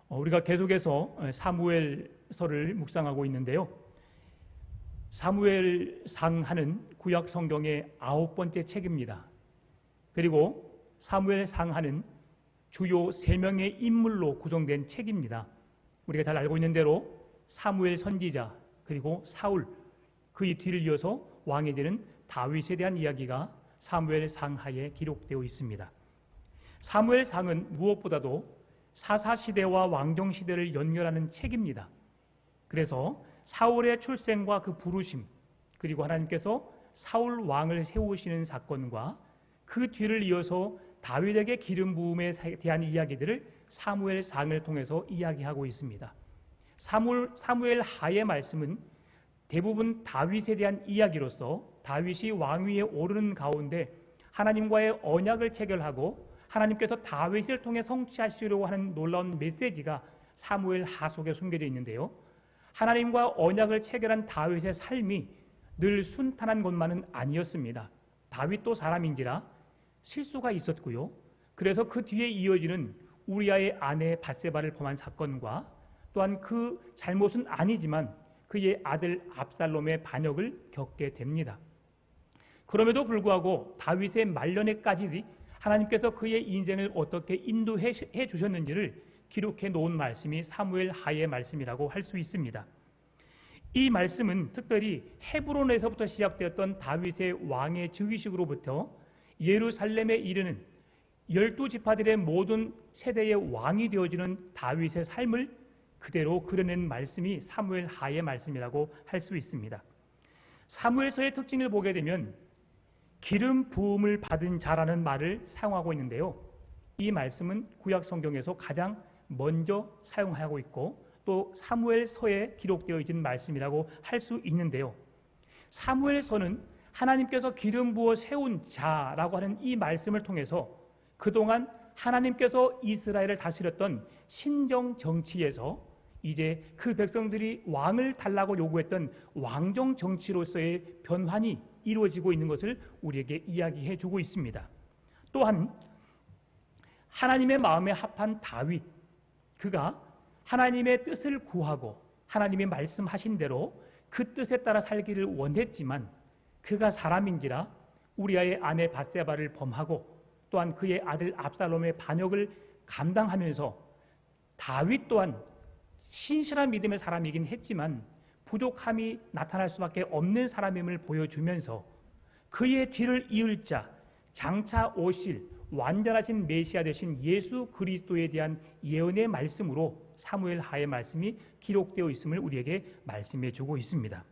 우리가 계속해서 사무엘서를 묵상하고 있는데요. 사무엘상하는 구약 성경의 9번째 책입니다. 그리고 사무엘상하는 주요 3명의 인물로 구성된 책입니다. 우리가 잘 알고 있는 대로 사무엘 선지자, 그리고 사울, 그의 뒤를 이어서 왕이 되는 다윗에 대한 이야기가 사무엘상하에 기록되어 있습니다. 사무엘상은 무엇보다도 사사시대와 왕정시대를 연결하는 책입니다. 그래서 사울의 출생과 그 부르심, 그리고 하나님께서 사울 왕을 세우시는 사건과 그 뒤를 이어서 다윗에게 기름 부음에 대한 이야기들을 사무엘상을 통해서 이야기하고 있습니다. 사무엘 하의 말씀은 대부분 다윗에 대한 이야기로서 다윗이 왕위에 오르는 가운데 하나님과의 언약을 체결하고 하나님께서 다윗을 통해 성취하시려고 하는 놀라운 메시지가 사무엘 하 속에 숨겨져 있는데요. 하나님과 언약을 체결한 다윗의 삶이 늘 순탄한 것만은 아니었습니다. 다윗도 사람인지라 실수가 있었고요. 그래서 그 뒤에 이어지는 우리아의 아내 밧세바를 범한 사건과 또한 그 잘못은 아니지만 그의 아들 압살롬의 반역을 겪게 됩니다. 그럼에도 불구하고 다윗의 말년에까지 하나님께서 그의 인생을 어떻게 인도해 주셨는지를 기록해 놓은 말씀이 사무엘 하의 말씀이라고 할 수 있습니다. 이 말씀은 특별히 헤브론에서부터 시작되었던 다윗의 왕의 즉위식으로부터 예루살렘에 이르는 12지파들의 모든 세대의 왕이 되어지는 다윗의 삶을 그대로 그려낸 말씀이 사무엘 하의 말씀이라고 할 수 있습니다. 사무엘서의 특징을 보게 되면 기름 부음을 받은 자라는 말을 사용하고 있는데요. 이 말씀은 구약 성경에서 가장 먼저 사용하고 있고 또 사무엘서에 기록되어 있는 말씀이라고 할 수 있는데요. 사무엘서는 하나님께서 기름 부어 세운 자라고 하는 이 말씀을 통해서 그동안 하나님께서 이스라엘을 다스렸던 신정 정치에서 이제 그 백성들이 왕을 달라고 요구했던 왕정 정치로서의 변환이 이루어지고 있는 것을 우리에게 이야기해 주고 있습니다. 또한 하나님의 마음에 합한 다윗, 그가 하나님의 뜻을 구하고 하나님이 말씀하신 대로 그 뜻에 따라 살기를 원했지만 그가 사람인지라 우리아의 아내 밧세바를 범하고 또한 그의 아들 압살롬의 반역을 감당하면서 다윗 또한 신실한 믿음의 사람이긴 했지만 부족함이 나타날 수밖에 없는 사람임을 보여주면서 그의 뒤를 이을 자, 장차 오실 완전하신 메시아 되신 예수 그리스도에 대한 예언의 말씀으로 사무엘 하의 말씀이 기록되어 있음을 우리에게 말씀해 주고 있습니다.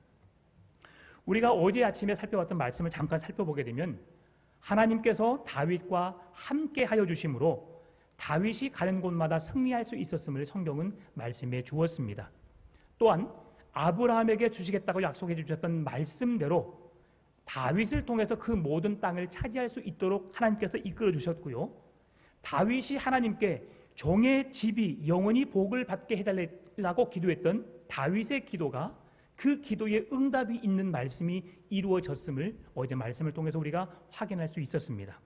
우리가 어제 아침에 살펴봤던 말씀을 잠깐 살펴보게 되면 하나님께서 다윗과 함께 하여 주심으로 다윗이 가는 곳마다 승리할 수 있었음을 성경은 말씀해 주었습니다. 또한 아브라함에게 주시겠다고 약속해 주셨던 말씀대로 다윗을 통해서 그 모든 땅을 차지할 수 있도록 하나님께서 이끌어 주셨고요. 다윗이 하나님께 종의 집이 영원히 복을 받게 해달라고 기도했던 다윗의 기도가 그 기도에 응답이 있는 말씀이 이루어졌음을 어제 말씀을 통해서 우리가 확인할 수 있었습니다.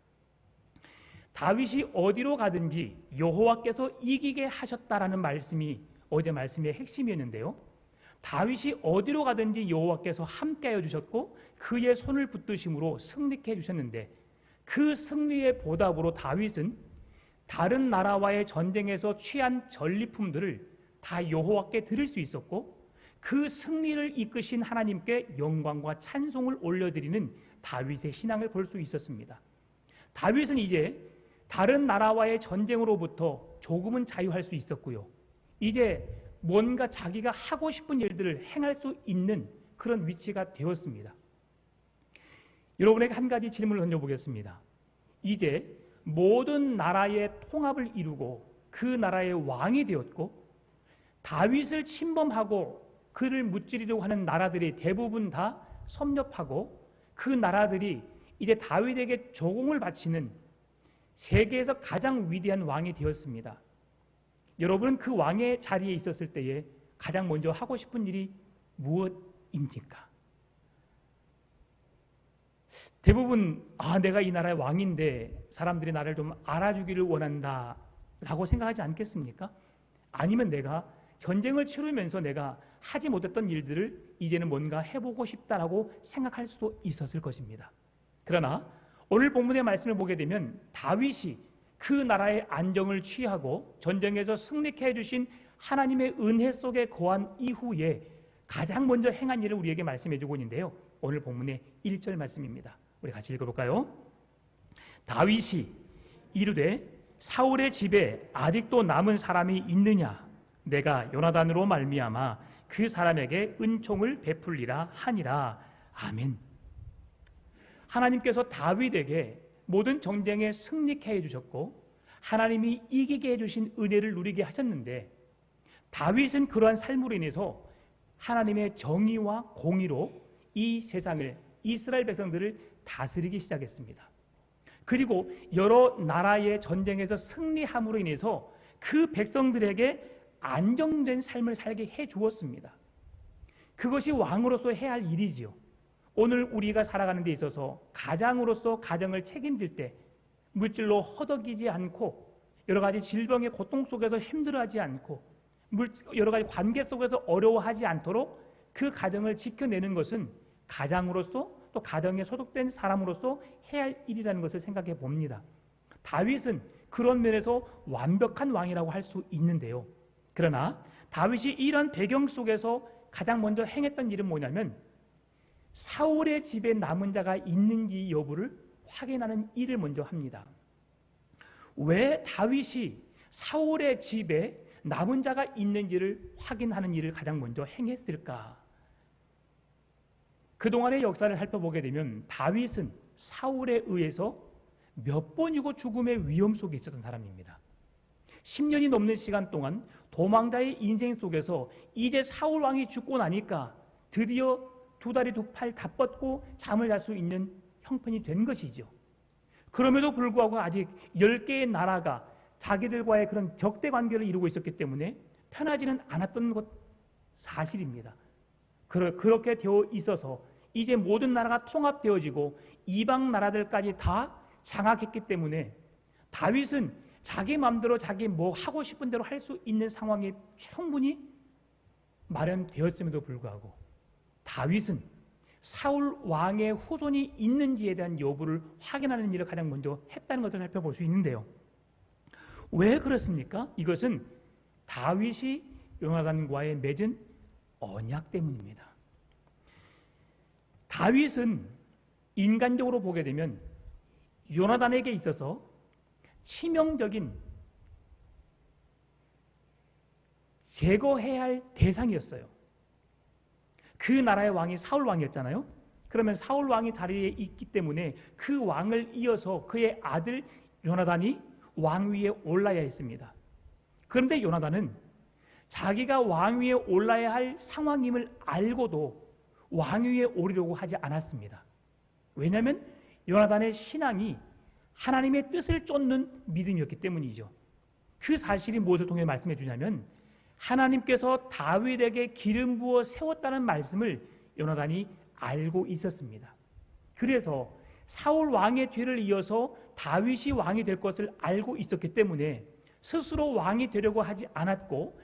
다윗이 어디로 가든지 여호와께서 이기게 하셨다라는 말씀이 어제 말씀의 핵심이었는데요. 다윗이 어디로 가든지 여호와께서 함께하여 주셨고 그의 손을 붙드심으로 승리케 해주셨는데 그 승리의 보답으로 다윗은 다른 나라와의 전쟁에서 취한 전리품들을 다 여호와께 드릴 수 있었고 그 승리를 이끄신 하나님께 영광과 찬송을 올려드리는 다윗의 신앙을 볼 수 있었습니다. 다윗은 이제 다른 나라와의 전쟁으로부터 조금은 자유할 수 있었고요. 이제 뭔가 자기가 하고 싶은 일들을 행할 수 있는 그런 위치가 되었습니다. 여러분에게 한 가지 질문을 던져보겠습니다. 이제 모든 나라의 통합을 이루고 그 나라의 왕이 되었고 다윗을 침범하고 그를 무찌르려고 하는 나라들이 대부분 다 섭렵하고 그 나라들이 이제 다윗에게 조공을 바치는 세계에서 가장 위대한 왕이 되었습니다. 여러분은 그 왕의 자리에 있었을 때에 가장 먼저 하고 싶은 일이 무엇입니까? 대부분 내가 이 나라의 왕인데 사람들이 나를 좀 알아주기를 원한다 라고 생각하지 않겠습니까? 아니면 내가 전쟁을 치르면서 내가 하지 못했던 일들을 이제는 뭔가 해보고 싶다라고 생각할 수도 있었을 것입니다. 그러나 오늘 본문의 말씀을 보게 되면 다윗이 그 나라의 안정을 취하고 전쟁에서 승리케 해주신 하나님의 은혜 속에 거한 이후에 가장 먼저 행한 일을 우리에게 말씀해주고 있는데요, 오늘 본문의 1절 말씀입니다. 우리 같이 읽어볼까요? 다윗이 이르되 사울의 집에 아직도 남은 사람이 있느냐? 내가 요나단으로 말미암아 그 사람에게 은총을 베풀리라 하니라. 아멘. 하나님께서 다윗에게 모든 전쟁에 승리케 해주셨고 하나님이 이기게 해주신 은혜를 누리게 하셨는데, 다윗은 그러한 삶으로 인해서 하나님의 정의와 공의로 이 세상을, 이스라엘 백성들을 다스리기 시작했습니다. 그리고 여러 나라의 전쟁에서 승리함으로 인해서 그 백성들에게 안정된 삶을 살게 해주었습니다. 그것이 왕으로서 해야 할 일이지요. 오늘 우리가 살아가는 데 있어서 가장으로서 가정을 책임질 때 물질로 허덕이지 않고 여러 가지 질병의 고통 속에서 힘들어하지 않고 여러 가지 관계 속에서 어려워하지 않도록 그 가정을 지켜내는 것은 가장으로서 또 가정에 소속된 사람으로서 해야 할 일이라는 것을 생각해 봅니다. 다윗은 그런 면에서 완벽한 왕이라고 할 수 있는데요, 그러나 다윗이 이런 배경 속에서 가장 먼저 행했던 일은 뭐냐면 사울의 집에 남은 자가 있는지 여부를 확인하는 일을 먼저 합니다. 왜 다윗이 사울의 집에 남은 자가 있는지를 확인하는 일을 가장 먼저 행했을까? 그동안의 역사를 살펴보게 되면 다윗은 사울에 의해서 몇 번이고 죽음의 위험 속에 있었던 사람입니다. 10년이 넘는 시간 동안 도망자의 인생 속에서 이제 사울 왕이 죽고 나니까 드디어 두 다리 두 팔 다 뻗고 잠을 잘 수 있는 형편이 된 것이죠. 그럼에도 불구하고 아직 10개의 나라가 자기들과의 그런 적대 관계를 이루고 있었기 때문에 편하지는 않았던 것 사실입니다. 그렇게 되어 있어서 이제 모든 나라가 통합되어지고 이방 나라들까지 다 장악했기 때문에 다윗은 자기 마음대로 자기 뭐 하고 싶은 대로 할 수 있는 상황이 충분히 마련되었음에도 불구하고 다윗은 사울 왕의 후손이 있는지에 대한 여부를 확인하는 일을 가장 먼저 했다는 것을 살펴볼 수 있는데요, 왜 그렇습니까? 이것은 다윗이 요나단과의 맺은 언약 때문입니다. 다윗은 인간적으로 보게 되면 요나단에게 있어서 치명적인 제거해야 할 대상이었어요. 그 나라의 왕이 사울 왕이었잖아요. 그러면 사울 왕이 자리에 있기 때문에 그 왕을 이어서 그의 아들 요나단이 왕 위에 올라야 했습니다. 그런데 요나단은 자기가 왕 위에 올라야 할 상황임을 알고도 왕 위에 오르려고 하지 않았습니다. 왜냐하면 요나단의 신앙이 하나님의 뜻을 쫓는 믿음이었기 때문이죠. 그 사실이 무엇을 통해 말씀해 주냐면 하나님께서 다윗에게 기름 부어 세웠다는 말씀을 요나단이 알고 있었습니다. 그래서 사울 왕의 뒤를 이어서 다윗이 왕이 될 것을 알고 있었기 때문에 스스로 왕이 되려고 하지 않았고,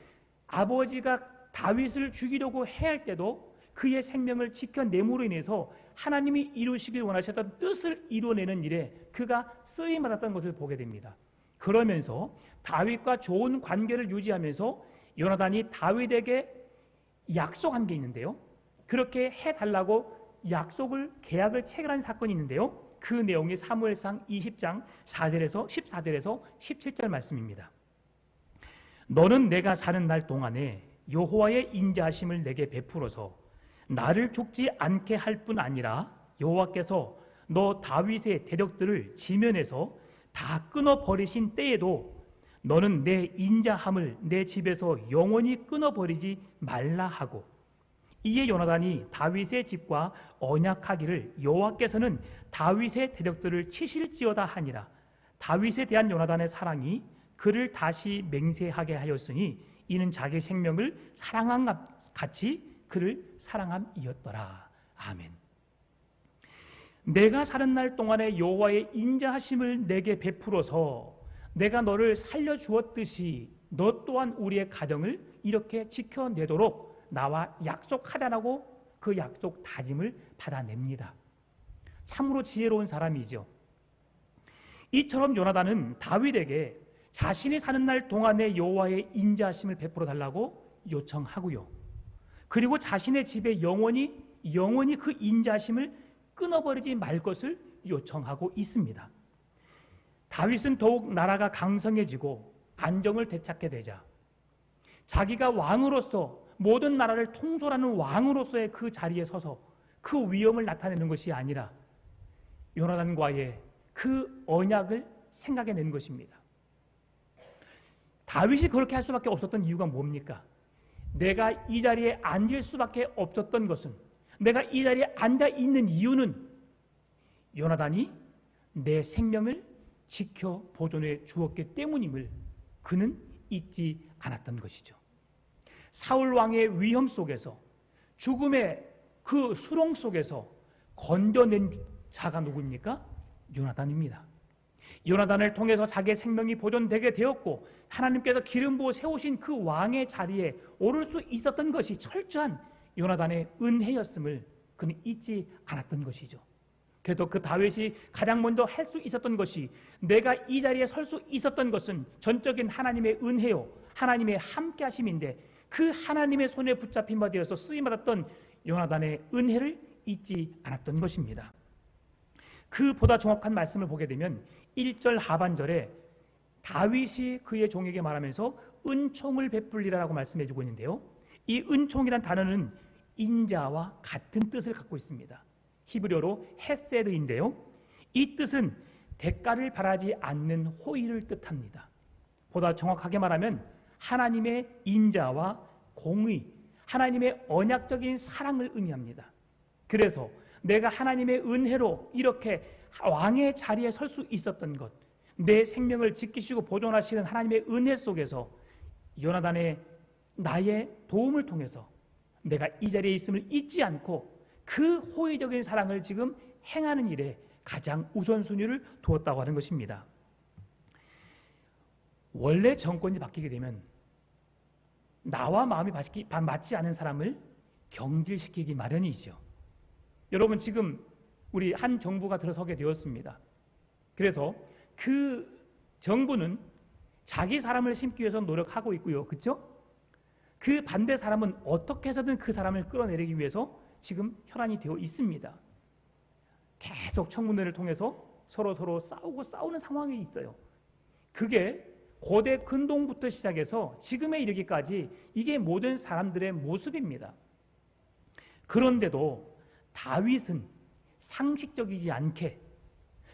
아버지가 다윗을 죽이려고 해야 할 때도 그의 생명을 지켜냄으로 인해서 하나님이 이루시길 원하셨던 뜻을 이루어내는 일에 그가 쓰임받았던 것을 보게 됩니다. 그러면서 다윗과 좋은 관계를 유지하면서 요나단이 다윗에게 약속한 게 있는데요, 그렇게 해달라고 계약을 체결한 사건이 있는데요, 그 내용이 사무엘상 20장 14절에서 17절 말씀입니다. 너는 내가 사는 날 동안에 여호와의 인자하심을 내게 베풀어서 나를 죽지 않게 할 뿐 아니라 여호와께서 너 다윗의 대적들을 지면에서 다 끊어버리신 때에도 너는 내 인자함을 내 집에서 영원히 끊어버리지 말라 하고, 이에 요나단이 다윗의 집과 언약하기를 여호와께서는 다윗의 대적들을 치실지어다 하니라. 다윗에 대한 요나단의 사랑이 그를 다시 맹세하게 하였으니 이는 자기 생명을 사랑함 같이 그를 사랑함이었더라. 아멘. 내가 사는 날 동안에 여호와의 인자하심을 내게 베풀어서 내가 너를 살려주었듯이 너 또한 우리의 가정을 이렇게 지켜내도록 나와 약속하자라고 그 약속 다짐을 받아냅니다. 참으로 지혜로운 사람이죠. 이처럼 요나단은 다윗에게 자신이 사는 날 동안에 여호와의 인자하심을 베풀어 달라고 요청하고요. 그리고 자신의 집에 영원히 그 인자하심을 끊어버리지 말 것을 요청하고 있습니다. 다윗은 더욱 나라가 강성해지고 안정을 되찾게 되자 자기가 왕으로서 모든 나라를 통솔하는 왕으로서의 그 자리에 서서 그 위엄을 나타내는 것이 아니라 요나단과의 그 언약을 생각해낸 것입니다. 다윗이 그렇게 할 수밖에 없었던 이유가 뭡니까? 내가 이 자리에 앉을 수밖에 없었던 것은, 내가 이 자리에 앉아 있는 이유는 요나단이 내 생명을 지켜 보존해 주었기 때문임을 그는 잊지 않았던 것이죠. 사울 왕의 위험 속에서, 죽음의 그 수렁 속에서 건져낸 자가 누구입니까? 요나단입니다. 요나단을 통해서 자기의 생명이 보존되게 되었고 하나님께서 기름 부어 세우신 그 왕의 자리에 오를 수 있었던 것이 철저한 요나단의 은혜였음을 그는 잊지 않았던 것이죠. 그래서 그 다윗이 가장 먼저 할 수 있었던 것이, 내가 이 자리에 설 수 있었던 것은 전적인 하나님의 은혜요, 하나님의 함께하심인데 그 하나님의 손에 붙잡힌 바 되어서 쓰임받았던 요나단의 은혜를 잊지 않았던 것입니다. 그보다 정확한 말씀을 보게 되면 1절 하반절에 다윗이 그의 종에게 말하면서 은총을 베풀리라라고 말씀해주고 있는데요, 이 은총이란 단어는 인자와 같은 뜻을 갖고 있습니다. 히브리어로 헤세드인데요, 이 뜻은 대가를 바라지 않는 호의를 뜻합니다. 보다 정확하게 말하면 하나님의 인자와 공의, 하나님의 언약적인 사랑을 의미합니다. 그래서 내가 하나님의 은혜로 이렇게 왕의 자리에 설 수 있었던 것, 내 생명을 지키시고 보존하시는 하나님의 은혜 속에서 요나단의 나의 도움을 통해서 내가 이 자리에 있음을 잊지 않고 그 호의적인 사랑을 지금 행하는 일에 가장 우선순위를 두었다고 하는 것입니다. 원래 정권이 바뀌게 되면 나와 마음이 맞지 않은 사람을 경질시키기 마련이죠. 여러분, 지금 우리 한 정부가 들어서게 되었습니다. 그래서 그 정부는 자기 사람을 심기 위해서 노력하고 있고요, 그렇죠? 그 반대 사람은 어떻게 해서든 그 사람을 끌어내리기 위해서 지금 혈안이 되어 있습니다. 계속 청문회를 통해서 서로 싸우는 상황이 있어요. 그게 고대 근동부터 시작해서 지금에 이르기까지 이게 모든 사람들의 모습입니다. 그런데도 다윗은 상식적이지 않게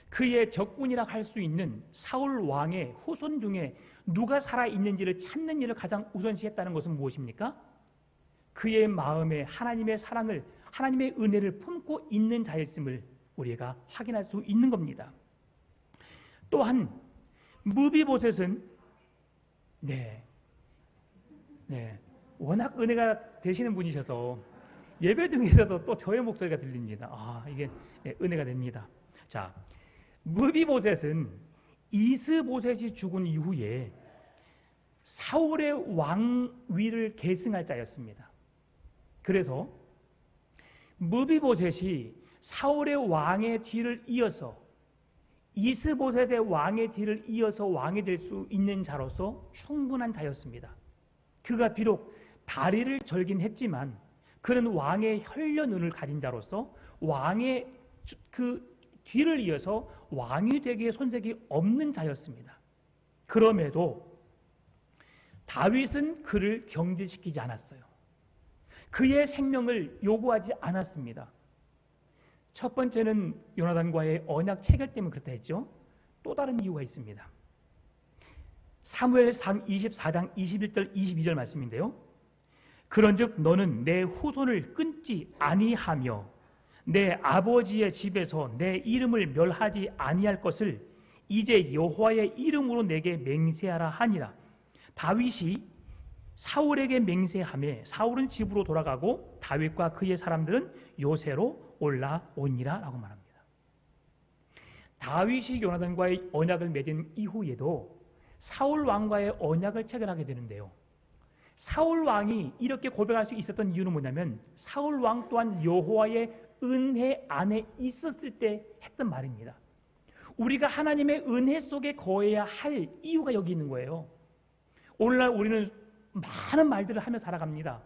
그의 적군이라 할 수 있는 사울 왕의 후손 중에 누가 살아있는지를 찾는 일을 가장 우선시했다는 것은 무엇입니까? 그의 마음에 하나님의 사랑을, 하나님의 은혜를 품고 있는 자였음을 우리가 확인할 수 있는 겁니다. 또한 무비보셋은 워낙 은혜가 되시는 분이셔서 예배 중에서도 또 저의 목소리가 들립니다. 이게 은혜가 됩니다. 자, 무비보셋은 이스보셋이 죽은 이후에 사울의 왕위를 계승할 자였습니다. 그래서 무비보셋이 사울의 왕의 뒤를 이어서 이스보셋의 왕의 뒤를 이어서 왕이 될 수 있는 자로서 충분한 자였습니다. 그가 비록 다리를 절긴 했지만 그는 왕의 혈련운을 가진 자로서 왕의 그 뒤를 이어서 왕이 되기에 손색이 없는 자였습니다. 그럼에도 다윗은 그를 경질시키지 않았어요. 그의 생명을 요구하지 않았습니다. 첫 번째는 요나단과의 언약 체결 때문에 그렇다 했죠. 또 다른 이유가 있습니다. 사무엘상 24장 21절 22절 말씀인데요, 그런즉 너는 내 후손을 끊지 아니하며 내 아버지의 집에서 내 이름을 멸하지 아니할 것을 이제 여호와의 이름으로 내게 맹세하라 하니라. 다윗이 사울에게 맹세하며 사울은 집으로 돌아가고 다윗과 그의 사람들은 요새로 올라오니라 라고 말합니다. 다윗이 요나단과의 언약을 맺은 이후에도 사울 왕과의 언약을 체결하게 되는데요. 사울 왕이 이렇게 고백할 수 있었던 이유는 뭐냐면 사울 왕 또한 여호와의 은혜 안에 있었을 때 했던 말입니다. 우리가 하나님의 은혜 속에 거해야 할 이유가 여기 있는 거예요. 오늘날 우리는 많은 말들을 하며 살아갑니다.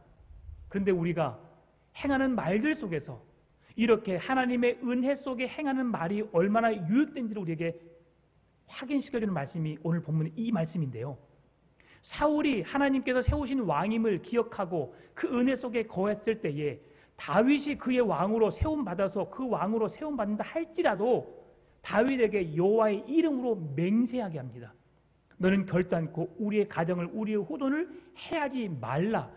그런데 우리가 행하는 말들 속에서 이렇게 하나님의 은혜 속에 행하는 말이 얼마나 유익된지를 우리에게 확인시켜주는 말씀이 오늘 본문의 이 말씀인데요. 사울이 하나님께서 세우신 왕임을 기억하고 그 은혜 속에 거했을 때에 다윗이 그의 왕으로 세움받아서 그 왕으로 세움받는다 할지라도 다윗에게 여호와의 이름으로 맹세하게 합니다. 너는 결단코 우리의 가정을, 우리의 후손을 해하지 말라.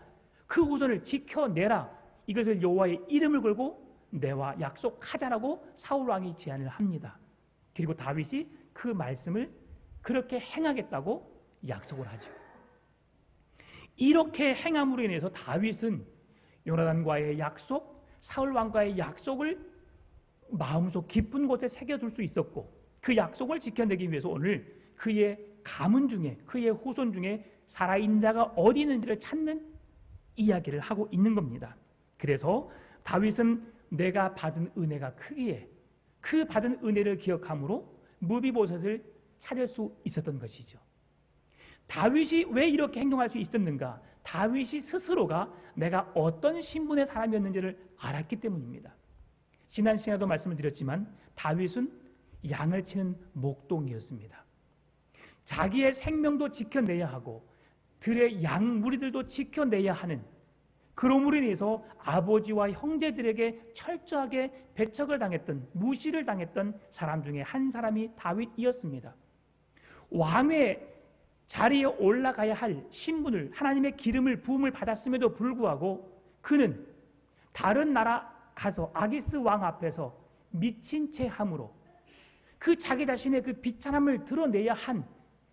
그 후손을 지켜내라. 이것을 여호와의 이름을 걸고 내와 약속하자라고 사울 왕이 제안을 합니다. 그리고 다윗이 그 말씀을 그렇게 행하겠다고 약속을 하죠. 이렇게 행함으로 인해서 다윗은 요나단과의 약속, 사울 왕과의 약속을 마음속 깊은 곳에 새겨둘 수 있었고 그 약속을 지켜내기 위해서 오늘 그의 가문 중에, 그의 후손 중에 살아있는 자가 어디 있는지를 찾는 이야기를 하고 있는 겁니다. 그래서 다윗은 내가 받은 은혜가 크기에 그 받은 은혜를 기억함으로 무비보셋을 찾을 수 있었던 것이죠. 다윗이 왜 이렇게 행동할 수 있었는가? 다윗이 스스로가 내가 어떤 신분의 사람이었는지를 알았기 때문입니다. 지난 시간에도 말씀을 드렸지만 다윗은 양을 치는 목동이었습니다. 자기의 생명도 지켜내야 하고 들의 양 무리들도 지켜내야 하는, 그러므로 인해서 아버지와 형제들에게 철저하게 배척을 당했던, 무시를 당했던 사람 중에 한 사람이 다윗이었습니다. 왕의 자리에 올라가야 할 신분을, 하나님의 기름을 부음을 받았음에도 불구하고 그는 다른 나라 가서 아기스 왕 앞에서 미친 채 함으로 그 자기 자신의 그 비참함을 드러내야 한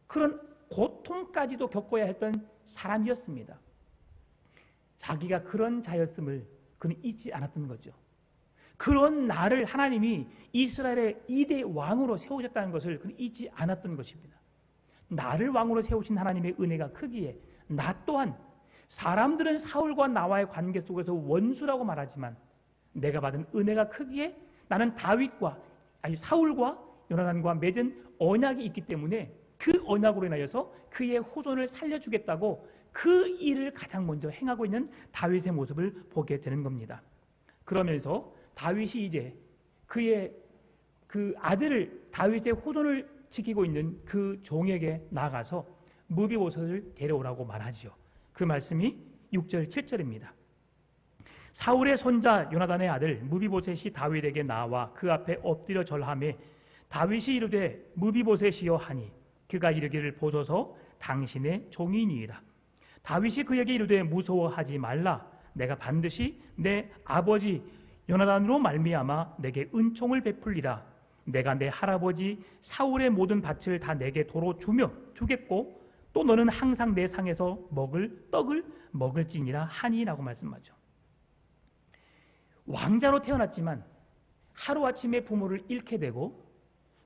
그런 고통까지도 겪어야 했던 사람이었습니다. 자기가 그런 자였음을 그는 잊지 않았던 거죠. 그런 나를 하나님이 이스라엘의 2대 왕으로 세우셨다는 것을 그는 잊지 않았던 것입니다. 나를 왕으로 세우신 하나님의 은혜가 크기에 나 또한, 사람들은 사울과 나와의 관계 속에서 원수라고 말하지만 내가 받은 은혜가 크기에 나는 다윗과, 아니 사울과 요나단과 맺은 언약이 있기 때문에 그 언약으로 인하여서 그의 후손을 살려주겠다고 그 일을 가장 먼저 행하고 있는 다윗의 모습을 보게 되는 겁니다. 그러면서 다윗이 이제 그의 그 아들을, 다윗의 후손을 지키고 있는 그 종에게 나가서 무비보셋을 데려오라고 말하죠. 그 말씀이 6절 7절입니다. 사울의 손자 요나단의 아들 무비보셋이 다윗에게 나와 그 앞에 엎드려 절하매 다윗이 이르되 무비보셋이여 하니 그가 이르기를 보소서 당신의 종이니이다. 다윗이 그에게 이르되 무서워하지 말라. 내가 반드시 내 아버지 요나단으로 말미암아 내게 은총을 베풀리라. 내가 내 할아버지 사울의 모든 밭을 다 내게 도로 주겠고 또 너는 항상 내 상에서 먹을 떡을 먹을지니라 하니라고 말씀하죠. 왕자로 태어났지만 하루아침에 부모를 잃게 되고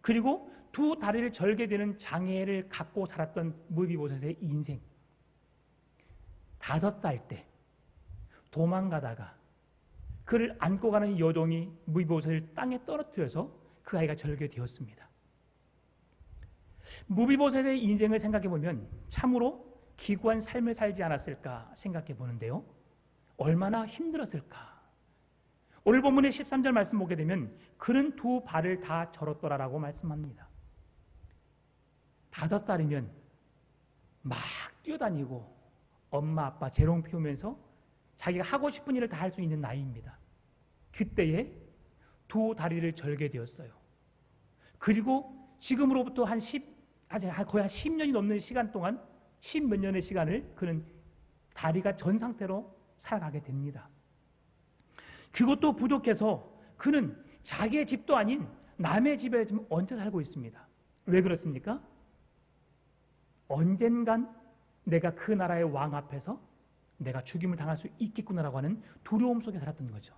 그리고 두 다리를 절게 되는 장애를 갖고 살았던 무비보셋의 인생, 5살 때 도망가다가 그를 안고 가는 여종이 무비보셋을 땅에 떨어뜨려서 그 아이가 절개되었습니다. 무비보셋의 인생을 생각해 보면 참으로 기구한 삶을 살지 않았을까 생각해 보는데요. 얼마나 힘들었을까. 오늘 본문의 13절 말씀 보게 되면 그는 두 발을 다 절었더라라고 말씀합니다. 5살이면 막 뛰어다니고 엄마 아빠 재롱 피우면서 자기가 하고 싶은 일을 다 할 수 있는 나이입니다. 그때에 두 다리를 절게 되었어요. 그리고 지금으로부터 거의 한 10년이 넘는 시간 동안 10몇 년의 시간을 그는 다리가 전 상태로 살아가게 됩니다. 그것도 부족해서 그는 자기의 집도 아닌 남의 집에 지금 얹혀 살고 있습니다. 왜 그렇습니까? 언젠간 내가 그 나라의 왕 앞에서 내가 죽임을 당할 수 있겠구나라고 하는 두려움 속에 살았던 거죠.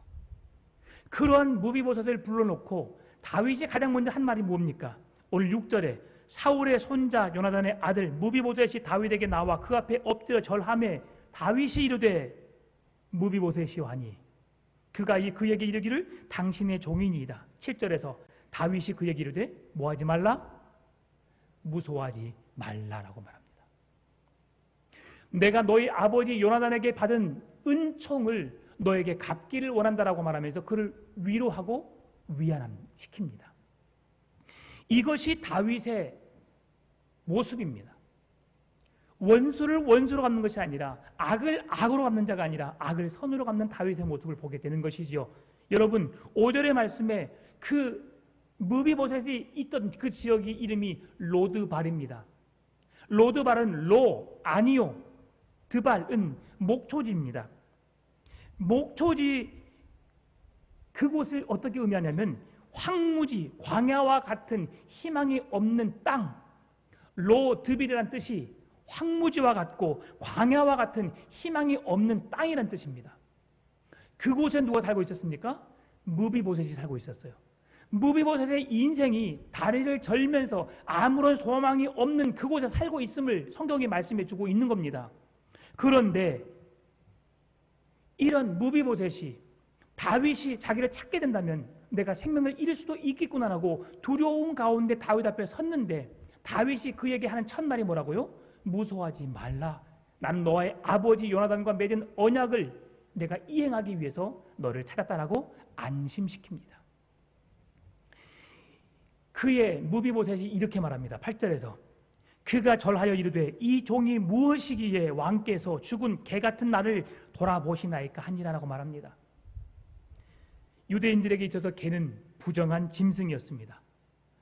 그러한 무비보셋을 불러놓고 다윗이 가장 먼저 한 말이 뭡니까? 오늘 6절에 사울의 손자 요나단의 아들 무비보셋이 다윗에게 나와 그 앞에 엎드려 절하매 다윗이 이르되 무비보셋이요 하니 그가 그에게 이르기를 당신의 종이니이다. 7절에서 다윗이 그에게 이르되 뭐하지 말라? 무서워하지 말라라고 말합니다. 내가 너희 아버지 요나단에게 받은 은총을 너에게 갚기를 원한다라고 말하면서 그를 위로하고 위안시킵니다. 이것이 다윗의 모습입니다. 원수를 원수로 갚는 것이 아니라 악을 악으로 갚는 자가 아니라 악을 선으로 갚는 다윗의 모습을 보게 되는 것이지요. 여러분 5절의 말씀에 그 무비보셋이 있던 그 지역이 이름이 로드발입니다. 로드발은 로, 아니요, 드발은 목초지입니다. 목초지 그곳을 어떻게 의미하냐면 황무지, 광야와 같은 희망이 없는 땅, 로드빌이라는 뜻이 황무지와 같고 광야와 같은 희망이 없는 땅이라는 뜻입니다. 그곳에 누가 살고 있었습니까? 무비보셋이 살고 있었어요. 무비보셋의 인생이 다리를 절면서 아무런 소망이 없는 그곳에 살고 있음을 성경이 말씀해 주고 있는 겁니다. 그런데 이런 무비보셋이 다윗이 자기를 찾게 된다면 내가 생명을 잃을 수도 있겠구나라고 두려움 가운데 다윗 앞에 섰는데 다윗이 그에게 하는 첫 말이 뭐라고요? 무서워하지 말라. 나는 너의 아버지 요나단과 맺은 언약을 내가 이행하기 위해서 너를 찾았다라고 안심시킵니다. 그의 무비보셋이 이렇게 말합니다. 8절에서 그가 절하여 이르되 이 종이 무엇이기에 왕께서 죽은 개 같은 나를 돌아보시나이까 하니라라고 말합니다. 유대인들에게 있어서 개는 부정한 짐승이었습니다.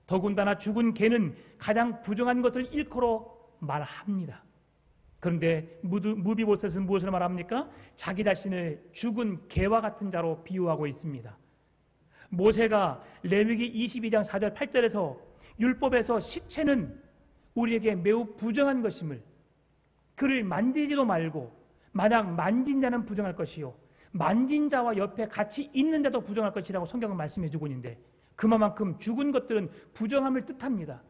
더군다나 죽은 개는 가장 부정한 것을 일컬어 말합니다. 그런데 무비보셋은 무엇을 말합니까? 자기 자신을 죽은 개와 같은 자로 비유하고 있습니다. 모세가 레위기 22장 4절 8절에서 율법에서 시체는 우리에게 매우 부정한 것임을, 그를 만지지도 말고 만약 만진 자는 부정할 것이요 만진 자와 옆에 같이 있는 자도 부정할 것이라고 성경은 말씀해 주고 있는데 그만큼 죽은 것들은 부정함을 뜻합니다.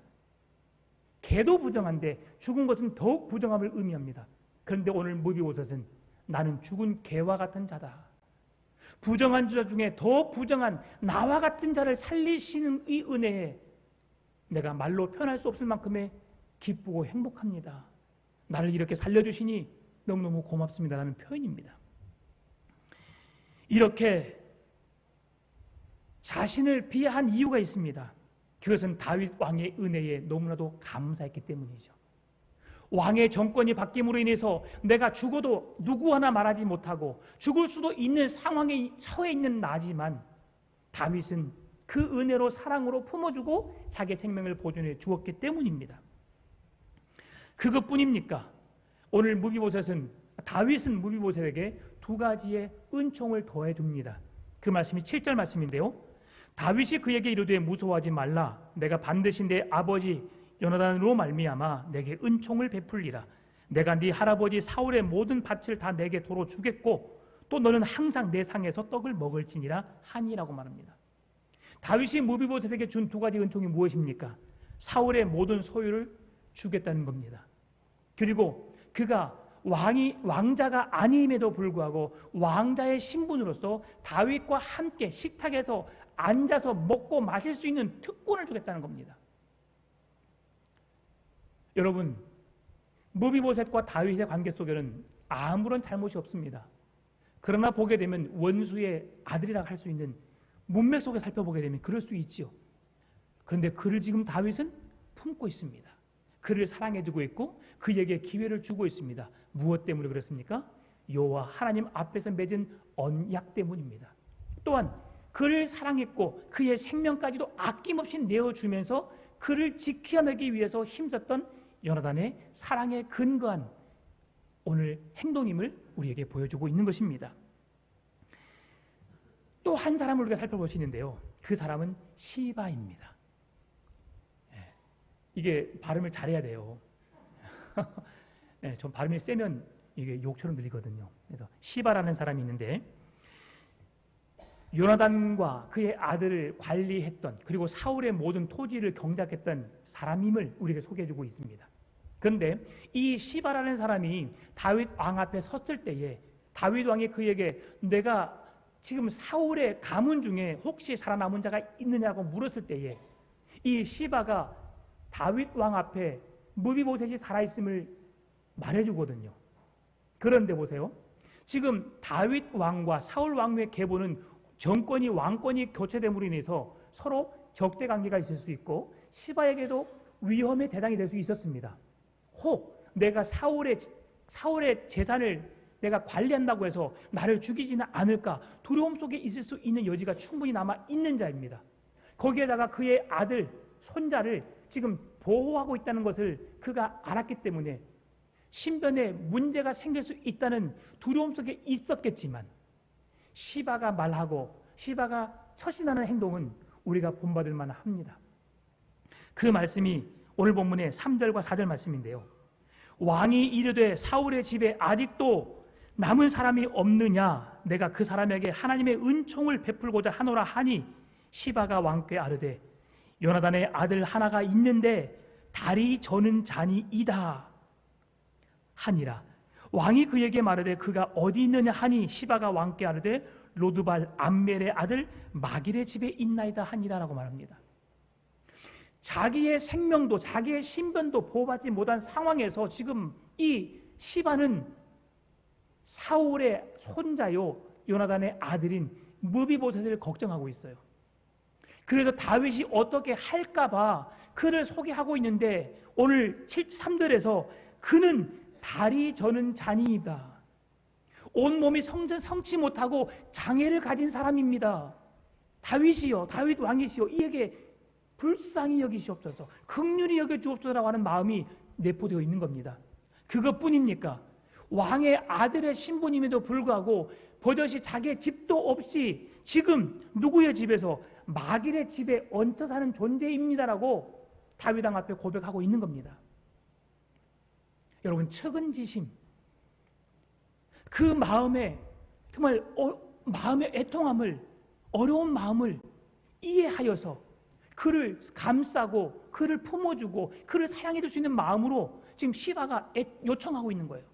개도 부정한데 죽은 것은 더욱 부정함을 의미합니다. 그런데 오늘 무비보셋은 나는 죽은 개와 같은 자다. 부정한 자 중에 더 부정한 나와 같은 자를 살리시는 이 은혜에 내가 말로 표현할 수 없을 만큼의 기쁘고 행복합니다. 나를 이렇게 살려주시니 너무너무 고맙습니다라는 표현입니다. 이렇게 자신을 비하한 이유가 있습니다. 그것은 다윗 왕의 은혜에 너무나도 감사했기 때문이죠. 왕의 정권이 바뀜으로 인해서 내가 죽어도 누구 하나 말하지 못하고 죽을 수도 있는 상황에 처해 있는 나지만 다윗은 그 은혜로 사랑으로 품어주고 자기의 생명을 보존해 주었기 때문입니다. 그것뿐입니까? 오늘 다윗은 무비보셋에게 두 가지의 은총을 더해 줍니다. 그 말씀이 7절 말씀인데요. 다윗이 그에게 이르되 무서워하지 말라. 내가 반드시 내 아버지 요나단으로 말미암아 내게 은총을 베풀리라. 내가 네 할아버지 사울의 모든 밭을 다 내게 도로 주겠고 또 너는 항상 내 상에서 떡을 먹을지니라 하니라고 말합니다. 다윗이 무비보셋에게 준 두 가지 은총이 무엇입니까? 사울의 모든 소유를 주겠다는 겁니다. 그리고 그가 왕자가 아님에도 불구하고 왕자의 신분으로서 다윗과 함께 식탁에서 앉아서 먹고 마실 수 있는 특권을 주겠다는 겁니다. 여러분, 무비보셋과 다윗의 관계 속에는 아무런 잘못이 없습니다. 그러나 보게 되면 원수의 아들이라 할 수 있는 문맥 속에 살펴보게 되면 그럴 수 있지요. 그런데 그를 지금 다윗은 품고 있습니다. 그를 사랑해주고 있고 그에게 기회를 주고 있습니다. 무엇 때문에 그렇습니까? 여호와 하나님 앞에서 맺은 언약 때문입니다. 또한 그를 사랑했고 그의 생명까지도 아낌없이 내어주면서 그를 지켜내기 위해서 힘썼던 요나단의 사랑에 근거한 오늘 행동임을 우리에게 보여주고 있는 것입니다. 또 한 사람을 우리가 살펴볼 수 있는데요. 그 사람은 시바입니다. 이게 발음을 잘해야 돼요. 좀 발음이 세면 이게 욕처럼 들리거든요. 그래서 시바라는 사람이 있는데 요나단과 그의 아들을 관리했던, 그리고 사울의 모든 토지를 경작했던 사람임을 우리에게 소개해주고 있습니다. 그런데 이 시바라는 사람이 다윗 왕 앞에 섰을 때에 다윗 왕이 그에게 내가 지금 사울의 가문 중에 혹시 살아남은 자가 있느냐고 물었을 때에 이 시바가 다윗 왕 앞에 무비보셋이 살아있음을 말해주거든요. 그런데 보세요. 지금 다윗 왕과 사울 왕의 계보는 정권이 왕권이 교체됨으로 인해서 서로 적대 관계가 있을 수 있고 시바에게도 위험의 대상이 될 수 있었습니다. 혹 내가 사울의 재산을 내가 관리한다고 해서 나를 죽이지는 않을까 두려움 속에 있을 수 있는 여지가 충분히 남아 있는 자입니다. 거기에다가 그의 아들, 손자를 지금 보호하고 있다는 것을 그가 알았기 때문에 신변에 문제가 생길 수 있다는 두려움 속에 있었겠지만 시바가 말하고 시바가 처신하는 행동은 우리가 본받을 만합니다. 그 말씀이 오늘 본문의 3절과 4절 말씀인데요. 왕이 이르되 사울의 집에 아직도 남은 사람이 없느냐, 내가 그 사람에게 하나님의 은총을 베풀고자 하노라 하니 시바가 왕께 아르되 요나단의 아들 하나가 있는데 다리 저는 자니이다 하니라. 왕이 그에게 말하되 그가 어디 있느냐 하니 시바가 왕께 아르되 로드발 암멜의 아들 마길의 집에 있나이다 하니라라고 말합니다. 자기의 생명도 자기의 신변도 보호받지 못한 상황에서 지금 이 시바는 사울의 손자요 요나단의 아들인 무비보셋을 걱정하고 있어요. 그래서 다윗이 어떻게 할까봐 그를 소개하고 있는데 오늘 3절에서 그는 다리 저는 잔이이다. 온몸이 성치 못하고 장애를 가진 사람입니다. 다윗이요, 다윗 왕이시요, 이에게 불쌍히 여기시옵소서, 긍휼히 여겨주옵소서라고 하는 마음이 내포되어 있는 겁니다. 그것뿐입니까? 왕의 아들의 신분임에도 불구하고 버젓이 자기의 집도 없이 지금 누구의 집에서 마길의 집에 얹혀 사는 존재입니다라고 다윗 왕 앞에 고백하고 있는 겁니다. 여러분, 측은지심, 그 마음에 정말 마음의 애통함을, 어려운 마음을 이해하여서 그를 감싸고 그를 품어주고 그를 사랑해 줄 수 있는 마음으로 지금 시바가 요청하고 있는 거예요.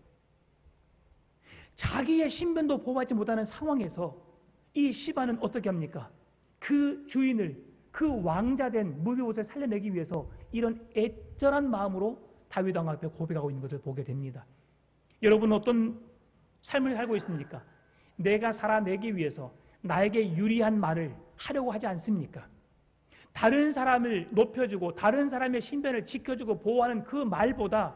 자기의 신변도 보호받지 못하는 상황에서 이 시바는 어떻게 합니까? 그 주인을, 그 왕자된 무비보셋을 살려내기 위해서 이런 애절한 마음으로 다윗 왕 앞에 고백하고 있는 것을 보게 됩니다. 여러분은 어떤 삶을 살고 있습니까? 내가 살아내기 위해서 나에게 유리한 말을 하려고 하지 않습니까? 다른 사람을 높여주고 다른 사람의 신변을 지켜주고 보호하는 그 말보다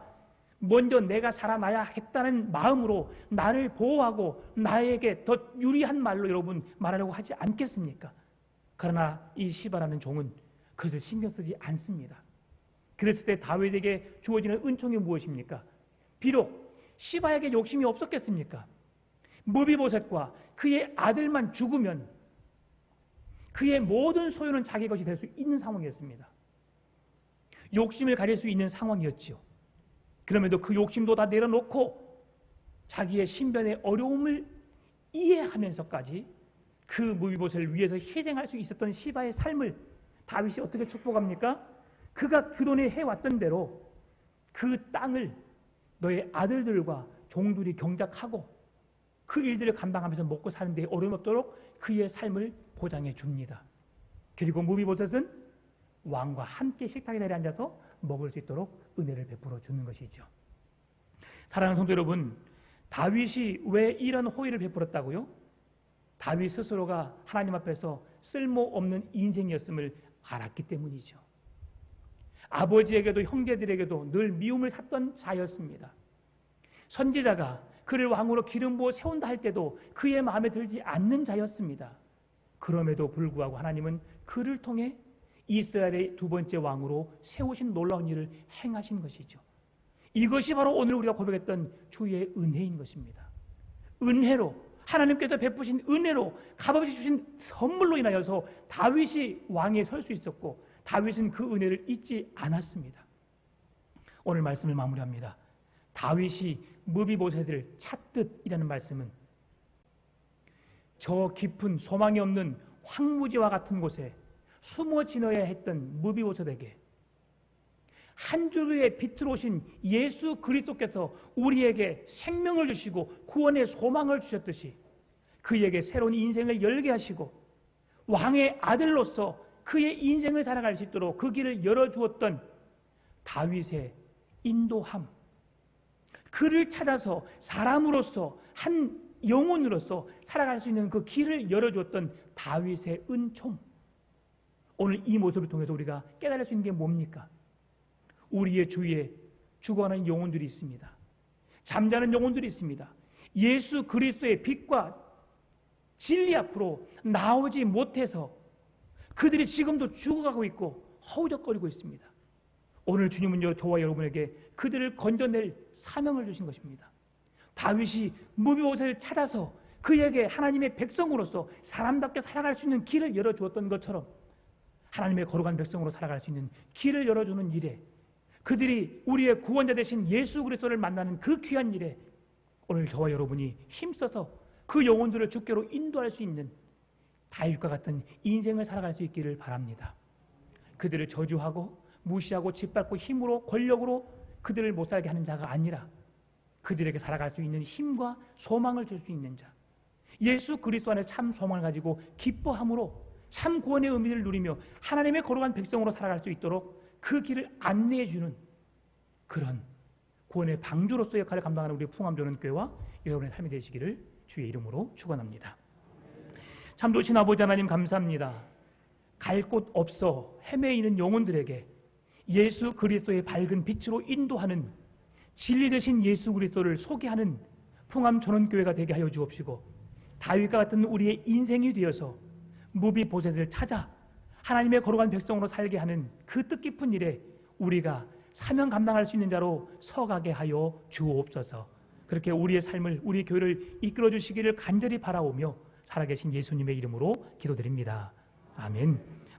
먼저 내가 살아나야겠다는 마음으로 나를 보호하고 나에게 더 유리한 말로 여러분 말하려고 하지 않겠습니까? 그러나 이 시바라는 종은 그것을 신경 쓰지 않습니다. 그랬을 때 다윗에게 주어지는 은총이 무엇입니까? 비록 시바에게 욕심이 없었겠습니까? 무비보셋과 그의 아들만 죽으면 그의 모든 소유는 자기 것이 될 수 있는 상황이었습니다. 욕심을 가질 수 있는 상황이었지요. 그럼에도 그 욕심도 다 내려놓고 자기의 신변의 어려움을 이해하면서까지 그 무비보셋을 위해서 희생할 수 있었던 시바의 삶을 다윗이 어떻게 축복합니까? 그가 그동안에 해왔던 대로 그 땅을 너의 아들들과 종들이 경작하고 그 일들을 감당하면서 먹고 사는 데 어려움 없도록 그의 삶을 보장해 줍니다. 그리고 무비보셋은 왕과 함께 식탁에 내려앉아서 먹을 수 있도록 은혜를 베풀어 주는 것이죠. 사랑하는 성도 여러분, 다윗이 왜 이런 호의를 베풀었다고요? 다윗 스스로가 하나님 앞에서 쓸모없는 인생이었음을 알았기 때문이죠. 아버지에게도 형제들에게도 늘 미움을 샀던 자였습니다. 선지자가 그를 왕으로 기름 부어 세운다 할 때도 그의 마음에 들지 않는 자였습니다. 그럼에도 불구하고 하나님은 그를 통해 이스라엘의 두 번째 왕으로 세우신 놀라운 일을 행하신 것이죠. 이것이 바로 오늘 우리가 고백했던 주의 은혜인 것입니다. 은혜로, 하나님께서 베푸신 은혜로, 값없이 주신 선물로 인하여서 다윗이 왕에 설 수 있었고 다윗은 그 은혜를 잊지 않았습니다. 오늘 말씀을 마무리합니다. 다윗이 무비보셋을 찾듯이라는 말씀은 저 깊은 소망이 없는 황무지와 같은 곳에 숨어 지내야 했던 무비보셋에게 한 주루의 빛으로 오신 예수 그리스도께서 우리에게 생명을 주시고 구원의 소망을 주셨듯이 그에게 새로운 인생을 열게 하시고 왕의 아들로서 그의 인생을 살아갈 수 있도록 그 길을 열어주었던 다윗의 인도함, 그를 찾아서 사람으로서 한 영혼으로서 살아갈 수 있는 그 길을 열어주었던 다윗의 은총, 오늘 이 모습을 통해서 우리가 깨달을 수 있는 게 뭡니까? 우리의 주위에 죽어가는 영혼들이 있습니다. 잠자는 영혼들이 있습니다. 예수 그리스도의 빛과 진리 앞으로 나오지 못해서 그들이 지금도 죽어가고 있고 허우적거리고 있습니다. 오늘 주님은 저와 여러분에게 그들을 건져낼 사명을 주신 것입니다. 다윗이 무비보셋을 찾아서 그에게 하나님의 백성으로서 사람답게 살아갈 수 있는 길을 열어주었던 것처럼 하나님의 거룩한 백성으로 살아갈 수 있는 길을 열어주는 일에, 그들이 우리의 구원자 되신 예수 그리스도를 만나는 그 귀한 일에 오늘 저와 여러분이 힘써서 그 영혼들을 주께로 인도할 수 있는 다윗과 같은 인생을 살아갈 수 있기를 바랍니다. 그들을 저주하고 무시하고 짓밟고 힘으로 권력으로 그들을 못 살게 하는 자가 아니라 그들에게 살아갈 수 있는 힘과 소망을 줄 수 있는 자, 예수 그리스도 안에 참 소망을 가지고 기뻐함으로 참 구원의 의미를 누리며 하나님의 거룩한 백성으로 살아갈 수 있도록 그 길을 안내해 주는 그런 구원의 방주로서 역할을 감당하는 우리 풍암조는교회와 여러분의 삶이 되시기를 주의 이름으로 축원합니다. 참 좋으신 아버지 하나님 감사합니다. 갈 곳 없어 헤매이는 영혼들에게 예수 그리스도의 밝은 빛으로 인도하는 진리 되신 예수 그리스도를 소개하는 풍암전원교회가 되게 하여 주옵시고, 다윗과 같은 우리의 인생이 되어서 무비보셋을 찾아 하나님의 거룩한 백성으로 살게 하는 그 뜻깊은 일에 우리가 사명 감당할 수 있는 자로 서가게 하여 주옵소서. 그렇게 우리의 삶을, 우리 교회를 이끌어 주시기를 간절히 바라오며 살아계신 예수님의 이름으로 기도드립니다. 아멘.